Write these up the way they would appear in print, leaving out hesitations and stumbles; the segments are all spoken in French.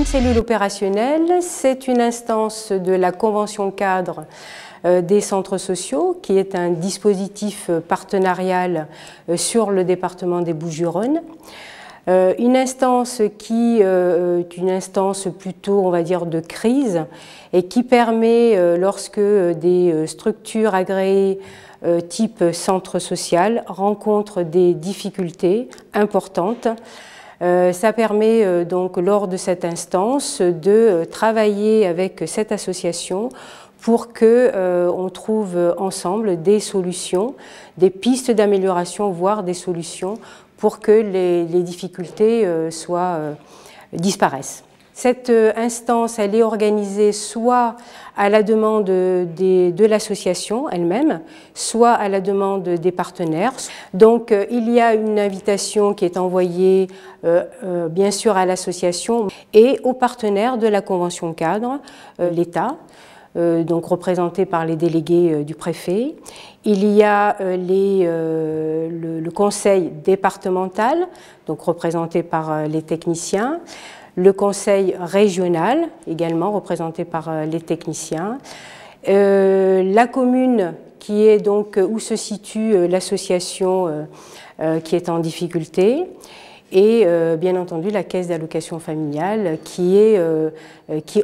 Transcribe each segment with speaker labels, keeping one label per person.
Speaker 1: Une cellule opérationnelle, c'est une instance de la convention cadre des centres sociaux, qui est un dispositif partenarial sur le département des Bouches-du-Rhône. Une instance qui est une instance plutôt, on va dire, de crise et qui permet, lorsque des structures agréées type centre social rencontrent des difficultés importantes, ça permet donc lors de cette instance de travailler avec cette association pour qu'on trouve ensemble des solutions, des pistes d'amélioration, voire des solutions pour que les difficultés disparaissent. Cette instance, elle est organisée soit à la demande de l'association elle-même, soit à la demande des partenaires. Donc il y a une invitation qui est envoyée bien sûr à l'association et aux partenaires de la convention cadre, l'État, donc représenté par les délégués du préfet. Il y a le conseil départemental, donc représenté par les techniciens, le conseil régional, également représenté par les techniciens, la commune qui est donc où se situe l'association qui est en difficulté, et bien entendu la caisse d'allocation familiale qui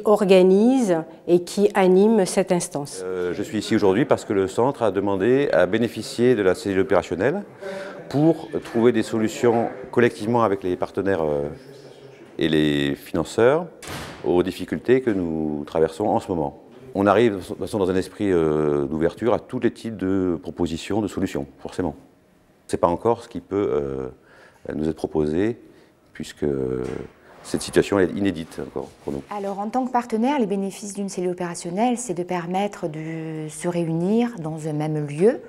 Speaker 1: organise et qui anime cette instance.
Speaker 2: Je suis ici aujourd'hui parce que le centre a demandé à bénéficier de la cellule opérationnelle pour trouver des solutions collectivement avec les partenaires et les financeurs aux difficultés que nous traversons en ce moment. On arrive de toute façon dans un esprit d'ouverture à tous les types de propositions, de solutions, forcément. Ce n'est pas encore ce qui peut nous être proposé, puisque cette situation est inédite encore pour nous.
Speaker 3: Alors en tant que partenaire, les bénéfices d'une cellule opérationnelle, c'est de permettre de se réunir dans un même lieu,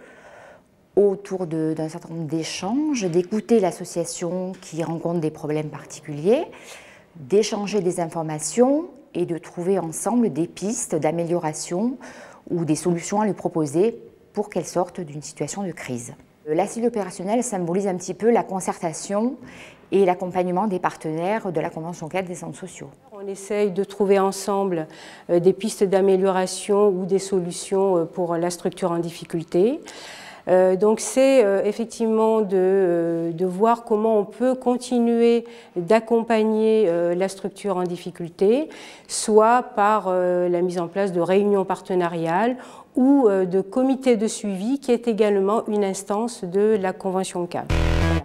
Speaker 3: autour d'un certain nombre d'échanges, d'écouter l'association qui rencontre des problèmes particuliers, d'échanger des informations et de trouver ensemble des pistes d'amélioration ou des solutions à lui proposer pour qu'elle sorte d'une situation de crise. La cellule opérationnelle symbolise un petit peu la concertation et l'accompagnement des partenaires de la Convention cadre des centres sociaux.
Speaker 1: On essaye de trouver ensemble des pistes d'amélioration ou des solutions pour la structure en difficulté. Donc c'est effectivement de voir comment on peut continuer d'accompagner la structure en difficulté, soit par la mise en place de réunions partenariales ou de comités de suivi qui est également une instance de la Convention cadre. Voilà.